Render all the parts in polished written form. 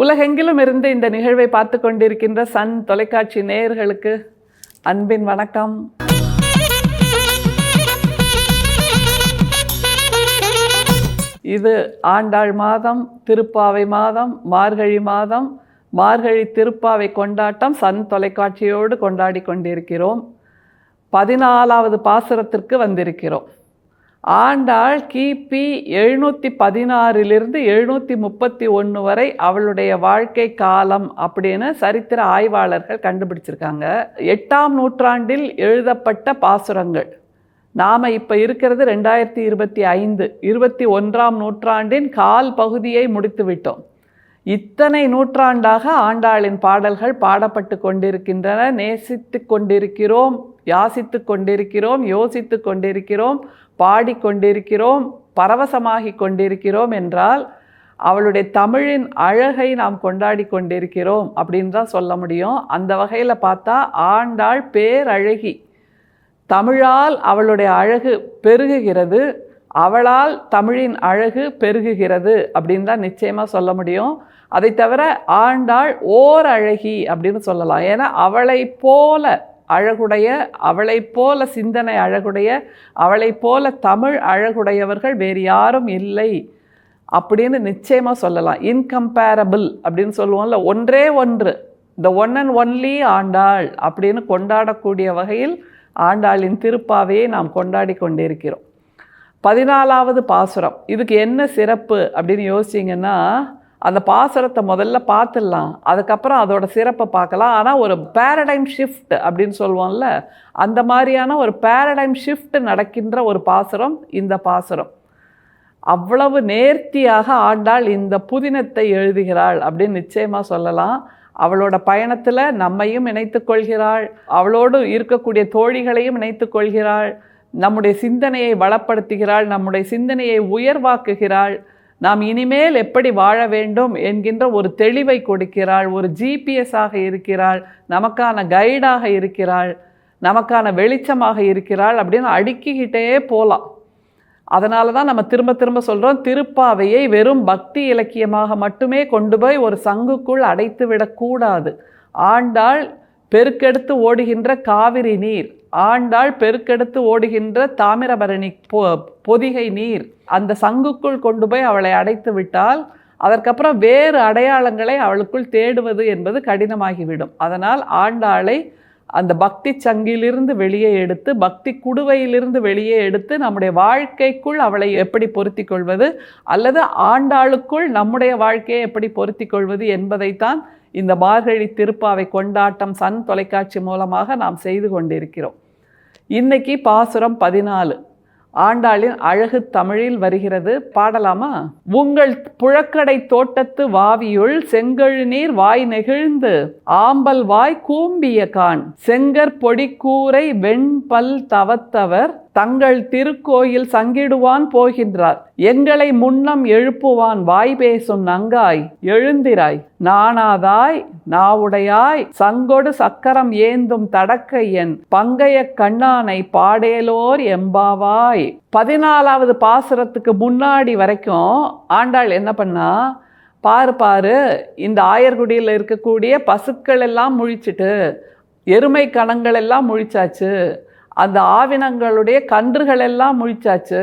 உலகெங்கிலும் இருந்து இந்த நிகழ்வை பார்த்து கொண்டிருக்கின்ற சன் தொலைக்காட்சி நேயர்களுக்கு அன்பின் வணக்கம். இது ஆண்டாள் மாதம், திருப்பாவை மாதம், மார்கழி மாதம், மார்கழி திருப்பாவை கொண்டாட்டம் சன் தொலைக்காட்சியோடு கொண்டாடி கொண்டிருக்கிறோம். 14வது பாசுரத்திற்கு வந்திருக்கிறோம். ஆண்டாள் கிபி 716 731 வரை அவளுடைய வாழ்க்கை காலம் அப்படின்னு சரித்திர ஆய்வாளர்கள் கண்டுபிடிச்சிருக்காங்க. 8ஆம் நூற்றாண்டில் எழுதப்பட்ட பாசுரங்கள். நாம் இப்போ இருக்கிறது 2025, 21ஆம் நூற்றாண்டின் கால் பகுதியை முடித்து விட்டோம். இத்தனை நூற்றாண்டாக ஆண்டாளின் பாடல்கள் பாடப்பட்டு கொண்டிருக்கின்றன. நேசித்து கொண்டிருக்கிறோம், யாசித்து கொண்டிருக்கிறோம், யோசித்து கொண்டிருக்கிறோம், பாடிக்கொண்டிருக்கிறோம், பரவசமாகி கொண்டிருக்கிறோம் என்றால் அவளுடைய தமிழின் அழகை நாம் கொண்டாடி கொண்டிருக்கிறோம் அப்படின்னு தான் சொல்ல முடியும். அந்த வகையில் பார்த்தா ஆண்டாள் பேரழகி. தமிழால் அவளுடைய அழகு பெருகுகிறது, அவளால் தமிழின் அழகு பெருகுகிறது அப்படின்னு தான் நிச்சயமாக சொல்ல முடியும். அதை தவிர ஆண்டாள் ஓர் அழகி அப்படின்னு சொல்லலாம். ஏன்னா அவளை போல அழகுடைய, அவளை போல சிந்தனை அழகுடைய, அவளை போல தமிழ் அழகுடையவர்கள் வேறு யாரும் இல்லை அப்படின்னு நிச்சயமாக சொல்லலாம். இன்கம்பேரபிள் அப்படின்னு சொல்லுவோம்ல, ஒன்றே ஒன்று, the one and only Andal அப்படின்னு கொண்டாடக்கூடிய வகையில் ஆண்டாளின் திருப்பாவையை நாம் கொண்டாடி கொண்டிருக்கிறோம். 14வது பாசுரம். இதுக்கு என்ன சிறப்பு அப்படின்னு யோசிச்சிங்கன்னா, அந்த பாசுரத்தை முதல்ல பார்த்துடலாம், அதுக்கப்புறம் அதோட சிறப்பை பார்க்கலாம். ஆனால் ஒரு பேரடைம் ஷிஃப்ட் அப்படின்னு சொல்லுவோம்ல, அந்த மாதிரியான ஒரு பேரடைம் ஷிஃப்ட் நடக்கின்ற ஒரு பாசுரம் இந்த பாசுரம். அவ்வளவு நேர்த்தியாக ஆண்டாள் இந்த புதினத்தை எழுதுகிறாள் அப்படின்னு நிச்சயமாக சொல்லலாம். அவளோட பயணத்தில் நம்மையும் இணைத்து கொள்கிறாள், அவளோடு இருக்கக்கூடிய தோழிகளையும் இணைத்து கொள்கிறாள், நம்முடைய சிந்தனையை வளப்படுத்துகிறாள், நம்முடைய சிந்தனையை உயர்வாக்குகிறாள், நாம் இனிமேல் எப்படி வாழ வேண்டும் என்கின்ற ஒரு தெளிவை கொடுக்கிறாள், ஒரு ஜிபிஎஸ்ஸாக இருக்கிறாள், நமக்கான கைடாக இருக்கிறாள், நமக்கான வெளிச்சமாக இருக்கிறாள் அப்படின்னு அடுக்கிக்கிட்டே போகலாம். அதனால தான் நம்ம திரும்ப திரும்ப சொல்கிறோம், திருப்பாவையை வெறும் பக்தி இலக்கியமாக மட்டுமே கொண்டு போய் ஒரு சங்குக்குள் அடைத்து விடக்கூடாது. ஆண்டாள் பெருக்கெடுத்து ஓடுகின்ற காவிரி நீர், ஆண்டாள் பெருக்கெடுத்து ஓடுகின்ற தாமிரபரணி பொதிகை நீர், அந்த சங்குக்குள் கொண்டு போய் அவளை அடைத்து விட்டால் அதற்கப்புறம் வேறு அடையாளங்களை அவளுக்குள் தேடுவது என்பது கடினமாகிவிடும். அதனால் ஆண்டாளை அந்த பக்தி சங்கிலிருந்து வெளியே எடுத்து, பக்தி குடுவையிலிருந்து வெளியே எடுத்து நம்முடைய வாழ்க்கைக்குள் அவளை எப்படி பொருத்தி கொள்வது, அல்லது ஆண்டாளுக்குள் நம்முடைய வாழ்க்கையை எப்படி பொருத்தி கொள்வது என்பதைத்தான் இந்த மார்கழி திருப்பாவை கொண்டாட்டம் சன் தொலைக்காட்சி மூலமாக நாம் செய்து கொண்டிருக்கிறோம். இன்னைக்கு பாசுரம் 14 ஆண்டாளின் அழகு தமிழில் வருகிறது. பாடலாமா? உங்கள் புழக்கடை தோட்டத்து வாவியுள் செங்கழு நீர் வாய் நெகிழ்ந்து ஆம்பல் வாய் கூம்பிய கான் செங்கற் பொடி கூரை வெண்பல் தவத்தவர் தங்கள் திருக்கோயில் சங்கிடுவான் போகின்றார். எங்களை முன்னம் எழுப்புவான் வாய் பேசும் நங்காய் எழுந்திராய் நாணாதாய் நாவுடையாய் சங்கொடு சக்கரம் ஏந்தும் தடக்கையன் பங்கைய கண்ணானை பாடேலோர் எம்பாவாய். 14வது பாசுரத்துக்கு முன்னாடி வரைக்கும் ஆண்டாள் என்ன பண்ணா, பாரு இந்த ஆயர்குடியில் இருக்கக்கூடிய பசுக்கள் எல்லாம் முழிச்சிட்டு, எருமை கணங்கள் எல்லாம் முழிச்சாச்சு, அந்த ஆவினங்களுடைய கன்றுகள் எல்லாம் முழிச்சாச்சு,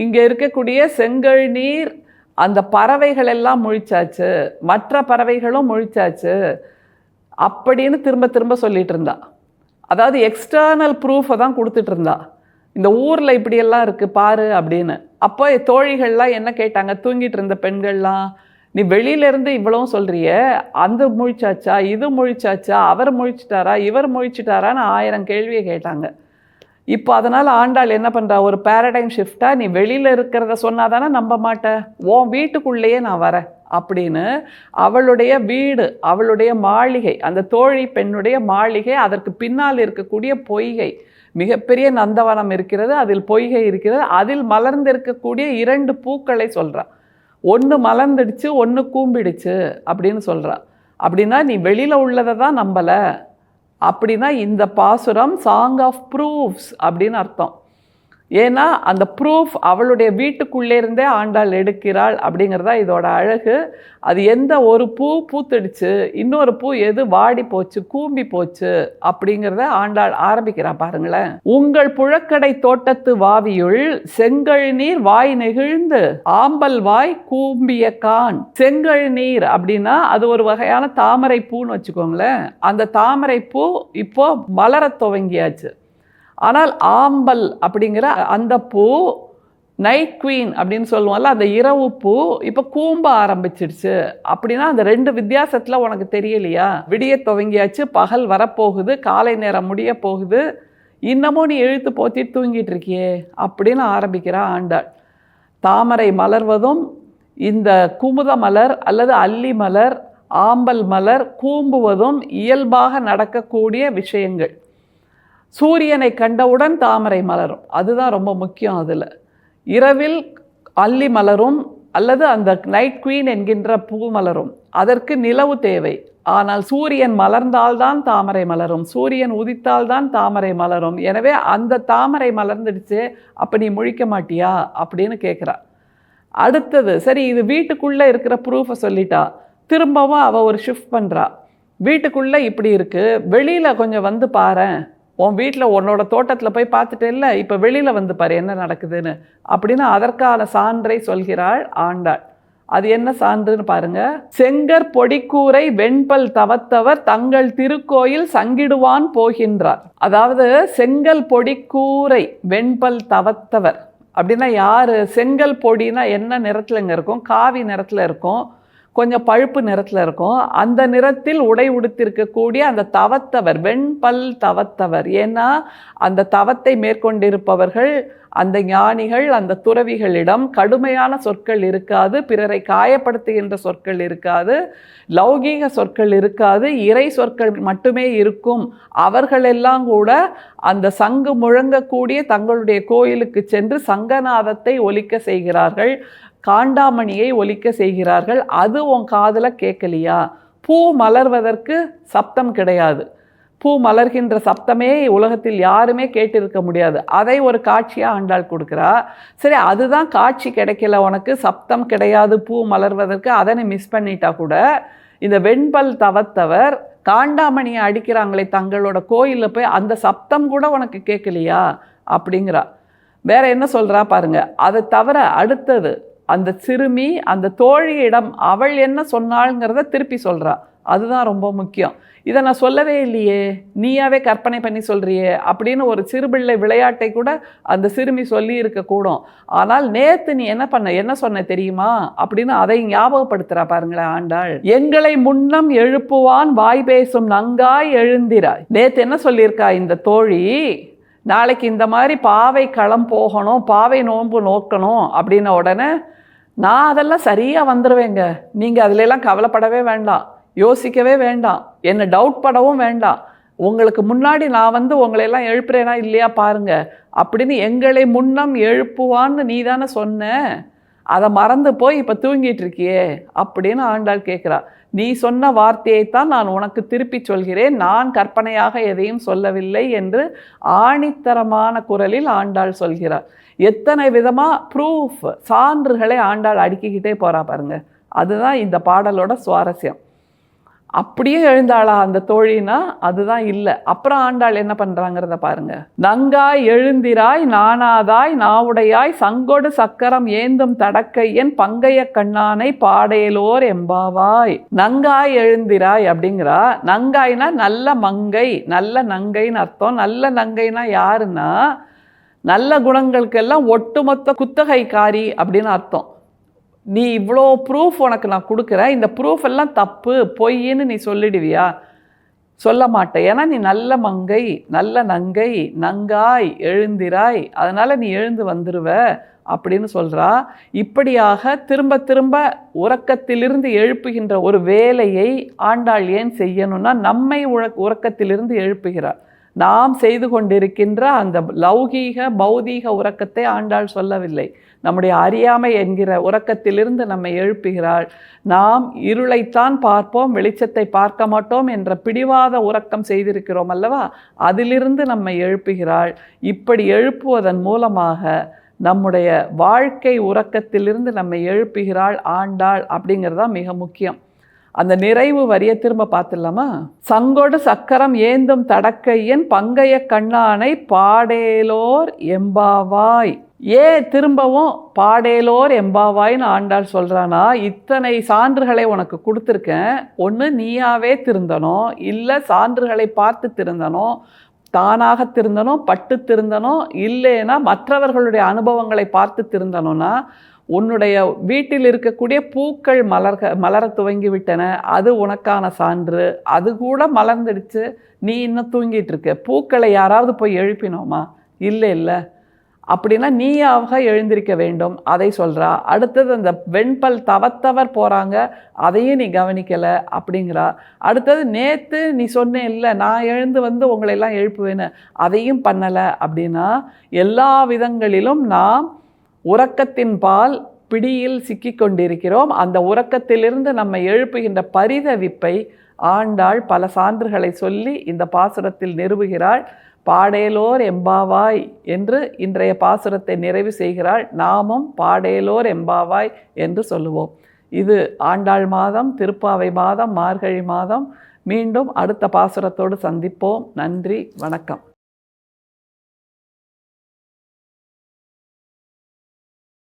இங்கே இருக்கக்கூடிய செங்கழ் நீர் அந்த பறவைகள் எல்லாம் முழிச்சாச்சு, மற்ற பறவைகளும் முழிச்சாச்சு அப்படின்னு திரும்ப திரும்ப சொல்லிட்டு இருந்தா. அதாவது எக்ஸ்டர்னல் ப்ரூஃபை தான் கொடுத்துட்டு இருந்தா, இந்த ஊரில் இப்படியெல்லாம் இருக்குது பாரு அப்படின்னு. அப்போ தோழிகள்லாம் என்ன கேட்டாங்க, தூங்கிட்டு இருந்த பெண்கள்லாம், நீ வெளியிலேருந்து இவ்வளவும் சொல்கிறிய, அந்த முழிச்சாச்சா, இது முழிச்சாச்சா, அவர் முழிச்சிட்டாரா, இவர் முழிச்சிட்டாரான்னு 1000 கேள்வியை கேட்டாங்க. இப்போ அதனால் ஆண்டாள் என்ன பண்ணுறா, ஒரு பேரடைம் ஷிஃப்டாக, நீ வெளியில் இருக்கிறத சொன்னால் தானே நம்ப மாட்டேன், உன் வீட்டுக்குள்ளேயே நான் வரேன் அப்படின்னு அவளுடைய வீடு, அவளுடைய மாளிகை, அந்த தோழி பெண்ணுடைய மாளிகை, அதற்கு பின்னால் இருக்கக்கூடிய பொய்கை, மிகப்பெரிய நந்தவனம் இருக்கிறது, அதில் பொய்கை இருக்கிறது, அதில் மலர்ந்திருக்கக்கூடிய 2 பூக்களை சொல்கிறா. ஒன்று மலர்ந்துடுச்சு, ஒன்று கூம்பிடுச்சு அப்படின்னு சொல்கிறா. அப்படின்னா நீ வெளியில் உள்ளதை தான் நம்பலை அப்படின்னா இந்த பாசுரம் சாங் ஆஃப் ப்ரூஃப்ஸ் அப்படின்னு அர்த்தம். ஏன்னா அந்த ப்ரூஃப் அவளுடைய வீட்டுக்குள்ளே இருந்தே ஆண்டாள் எடுக்கிறாள் அப்படிங்கிறதா இதோட அழகு. அது எந்த ஒரு பூ பூத்துடுச்சு, இன்னொரு பூ எது வாடி போச்சு, கூம்பி போச்சு அப்படிங்கிறத ஆண்டாள் ஆரம்பிக்கிறா பாருங்களேன். உங்கள் புழக்கடை தோட்டத்து வாவியுள் செங்கழ் நீர் வாய் நெகிழ்ந்து ஆம்பல் வாய் கூம்பிய கான். செங்கழ் நீர் அப்படின்னா அது ஒரு வகையான தாமரை பூன்னு வச்சுக்கோங்களேன். அந்த தாமரை பூ இப்போ மலர துவங்கியாச்சு. ஆனால் ஆம்பல் அப்படிங்கிற அந்த பூ, நைட் குவீன் அப்படின்னு சொல்லுவோம்ல, அந்த இரவு பூ இப்போ கூம்ப ஆரம்பிச்சிடுச்சு. அப்படின்னா அந்த 2 வித்தியாசத்தில் உனக்கு தெரியலையா? விடிய துவங்கியாச்சு, பகல் வரப்போகுது, காலை நேரம் முடிய போகுது, இன்னமும் நீ இழுத்து போத்திட்டு தூங்கிட்டு இருக்கியே அப்படின்னு ஆரம்பிக்கிறா ஆண்டாள். தாமரை மலர்வதும், இந்த குமுத மலர் அல்லது அல்லி மலர், ஆம்பல் மலர் கூம்புவதும் இயல்பாக நடக்கக்கூடிய விஷயங்கள். சூரியனை கண்டவுடன் தாமரை மலரும், அதுதான் ரொம்ப முக்கியம். அதில் இரவில் அல்லி மலரும் அல்லது அந்த நைட் குவீன் என்கின்ற பூ மலரும். அதற்கு நிலவு தேவை. ஆனால் சூரியன் மலர்ந்தால்தான் தாமரை மலரும், சூரியன் உதித்தால்தான் தாமரை மலரும். எனவே அந்த தாமரை மலர்ந்துடுச்சு, அப்போ நீ முழிக்க மாட்டியா அப்படின்னு கேட்குறா. அடுத்தது, சரி இது வீட்டுக்குள்ளே இருக்கிற ப்ரூஃபை சொல்லிட்டா. திரும்பவும் அவள் ஒரு ஷிஃப்ட் பண்ணுறா. வீட்டுக்குள்ளே இப்படி இருக்குது, வெளியில் கொஞ்சம் வந்து பாரேன், உன் வீட்டில் உன்னோட தோட்டத்தில் போய் பார்த்துட்டே இல்லை, இப்போ வெளியில் வந்து பாரு என்ன நடக்குதுன்னு அப்படின்னு அதற்கான சான்றை சொல்கிறாள் ஆண்டாள். அது என்ன சான்றுன்னு பாருங்க. செங்கற் பொடிக்கூரை வெண்பல் தவத்தவர் தங்கள் திருக்கோயில் சங்கிடுவான் போகின்றார். அதாவது செங்கல் பொடிக்கூரை வெண்பல் தவத்தவர் அப்படின்னா யாரு? செங்கல் பொடினா என்ன நிறத்துலங்க இருக்கும்? காவி நிறத்தில் இருக்கும், கொஞ்சம் பழுப்பு நிறத்தில் இருக்கும். அந்த நிறத்தில் உடை உடுத்திருக்கக்கூடிய அந்த தவத்தவர், வெண்பல் தவத்தவர். ஏன்னா அந்த தவத்தை மேற்கொண்டிருப்பவர்கள், அந்த ஞானிகள், அந்த துறவிகளிடம் கடுமையான சொற்கள் இருக்காது, பிறரை காயப்படுத்துகின்ற சொற்கள் இருக்காது, லௌகீக சொற்கள் இருக்காது, இறை சொற்கள் மட்டுமே இருக்கும். அவர்களெல்லாம் கூட அந்த சங்கு முழங்கக்கூடிய தங்களுடைய கோயிலுக்கு சென்று சங்கநாதத்தை ஒலிக்க செய்கிறார்கள், காண்டாமணியை ஒலிக்க செய்கிறார்கள். அது உன் காதில் கேட்கலையா? பூ மலர்வதற்கு சப்தம் கிடையாது. பூ மலர்கின்ற சப்தமே உலகத்தில் யாருமே கேட்டிருக்க முடியாது. அதை ஒரு காட்சியாக ஆண்டாள் கொடுக்குறா. சரி, அதுதான் காட்சி கிடைக்கல உனக்கு, சப்தம் கிடையாது பூ மலர்வதற்கு, அதனை மிஸ் பண்ணிட்டா கூட இந்த வெண்பல் தவத்தவர் காண்டாமணியை அடிக்கிறாங்களே தங்களோட கோயிலில் போய், அந்த சப்தம் கூட உனக்கு கேட்கலையா அப்படிங்கிறா. வேற என்ன சொல்கிறா பாருங்க. அதை தவிர அடுத்தது, அந்த சிறுமி அந்த தோழியிடம் அவள் என்ன சொன்னாள்ங்கிறத திருப்பி சொல்கிறா. அதுதான் ரொம்ப முக்கியம். இதை நான் சொல்லவே இல்லையே, நீயாவே கற்பனை பண்ணி சொல்கிறியே அப்படின்னு ஒரு சிறுபிள்ளை விளையாட்டை கூட அந்த சிறுமி சொல்லி இருக்கக்கூடும். ஆனால் நேற்று நீ என்ன சொன்ன தெரியுமா அப்படின்னு அதை ஞாபகப்படுத்துகிறா பாருங்களேன் ஆண்டாள். எங்களை முன்னம் எழுப்புவான் வாய் பேசும் நங்காய் எழுந்திராய். நேற்று என்ன சொல்லியிருக்கா இந்த தோழி? நாளைக்கு இந்த மாதிரி பாவை களம் போகணும், பாவை நோன்பு நோக்கணும் அப்படின்ன உடனே நான் அதெல்லாம் சரியாக வந்துடுவேங்க, நீங்கள் அதிலெல்லாம் கவலைப்படவே வேண்டாம், யோசிக்கவே வேண்டாம், என்னை டவுட் படவும் வேண்டாம், உங்களுக்கு முன்னாடி நான் வந்து உங்களையெல்லாம் எழுப்புறேனா இல்லையா பாருங்க அப்படின்னு எங்களை முன்னம் எழுப்புவான்னு நீ தானே சொன்ன, அதை மறந்து போய் இப்போ தூங்கிட்டு இருக்கியே அப்படின்னு ஆண்டாள் கேட்குறா. நீ சொன்ன வார்த்தையைத்தான் நான் உனக்கு திருப்பி சொல்கிறேன், நான் கற்பனையாக எதையும் சொல்லவில்லை என்று ஆணித்தரமான குரலில் ஆண்டாள் சொல்கிறார். எத்தனை விதமாக ப்ரூஃப், சான்றுகளை ஆண்டாள் அடுக்கிக்கிட்டே போகிறா பாருங்க. அதுதான் இந்த பாடலோட சுவாரஸ்யம். அப்படியே எழுந்தாளா அந்த தோழினா? அதுதான் இல்லை. அப்புறம் ஆண்டாள் என்ன பண்ணுறாங்கிறத பாருங்க. நங்காய் எழுந்திராய் நானாதாய் நாவுடையாய் சங்கொடு சக்கரம் ஏந்தும் தடக்கையன் பங்கைய கண்ணானை பாடையலோர் எம்பாவாய். நங்காய் எழுந்திராய் அப்படிங்கிறா. நங்காய்னா நல்ல மங்கை, நல்ல நங்கைன்னு அர்த்தம். நல்ல நங்கைனா யாருன்னா நல்ல குணங்களுக்கெல்லாம் ஒட்டுமொத்த குத்தகைக்காரி அப்படின்னு அர்த்தம். நீ இவ்வளோ ப்ரூஃப் உனக்கு நான் கொடுக்குறேன், இந்த ப்ரூஃப் எல்லாம் தப்பு பொய்ன்னு நீ சொல்லிடுவியா? சொல்ல மாட்டேன். ஏன்னா நீ நல்ல மங்கை, நல்ல நங்கை, நங்காய் எழுந்திராய், அதனால் நீ எழுந்து வந்துடுவ அப்படின்னு சொல்கிறா. இப்படியாக திரும்ப திரும்ப உறக்கத்திலிருந்து எழுப்புகின்ற ஒரு வேலையை ஆண்டாள் ஏன் செய்யணும்னா நம்மை உறக்கத்திலிருந்து எழுப்புகிறார். நாம் செய்து கொண்டிருக்கின்ற அந்த லௌகீக பௌதீக உறக்கத்தை ஆண்டாள் சொல்லவில்லை. நம்முடைய அறியாமை என்கிற உறக்கத்திலிருந்து நம்மை எழுப்புகிறாள். நாம் இருளைத்தான் பார்ப்போம், வெளிச்சத்தை பார்க்க மாட்டோம் என்ற பிடிவாத உறக்கம் செய்திருக்கிறோம் அல்லவா, அதிலிருந்து நம்மை எழுப்புகிறாள். இப்படி எழுப்புவதன் மூலமாக நம்முடைய வாழ்க்கை உறக்கத்திலிருந்து நம்மை எழுப்புகிறாள் ஆண்டாள் அப்படிங்கிறதான் மிக முக்கியம். அந்த நிறைவு வரியை திரும்ப பார்த்துடலாமா? சங்கொடு சக்கரம் ஏந்தும் தடக்கையன் பங்கைய கண்ணானை பாடேலோர் எம்பாவாய். திரும்பவும் பாடேலோர் எம்பாவாய்னு ஆண்டாள் சொல்கிறானா, இத்தனை சான்றுகளை உனக்கு கொடுத்துருக்கேன், ஒன்று நீயாவே திருந்தணும், இல்லை சான்றுகளை பார்த்து திருந்தணும், தானாக திருந்தணும், பட்டு திருந்தணும், இல்லைன்னா மற்றவர்களுடைய அனுபவங்களை பார்த்து திருந்தணும்னா உன்னுடைய வீட்டில் இருக்கக்கூடிய பூக்கள் மலர துவங்கி விட்டன, அது உனக்கான சான்று. அது கூட மலர்ந்துடுச்சு, நீ இன்னும் தூங்கிட்டு இருக்க. பூக்களை யாராவது போய் எழுப்பினோமா? இல்லை. அப்படின்னா நீயாக எழுந்திருக்க வேண்டும், அதை சொல்கிறா. அடுத்தது அந்த வெண்பல் தவத்தவர் போகிறாங்க, அதையும் நீ கவனிக்கலை அப்படிங்கிறா. அடுத்தது நேற்று நீ சொன்னே இல்லை நான் எழுந்து வந்து உங்களையெல்லாம் எழுப்புவேன்னு, அதையும் பண்ணலை. அப்படின்னா எல்லா விதங்களிலும் நாம் உறக்கத்தின் பால் பிடியில் சிக்கி கொண்டிருக்கிறோம். அந்த உறக்கத்திலிருந்து நம்மை எழுப்புகின்ற பரிதவிப்பை ஆண்டாள் பல சான்றுகளை சொல்லி இந்த பாசுரத்தில் நிறுவுகிறாள். பாடேலோர் எம்பாவாய் என்று இன்றைய பாசுரத்தை நிறைவு செய்கிறாள். நாமும் பாடேலோர் எம்பாவாய் என்று சொல்லுவோம். இது ஆண்டாள் மாதம், திருப்பாவை மாதம், மார்கழி மாதம். மீண்டும் அடுத்த பாசுரத்தோடு சந்திப்போம். நன்றி, வணக்கம்.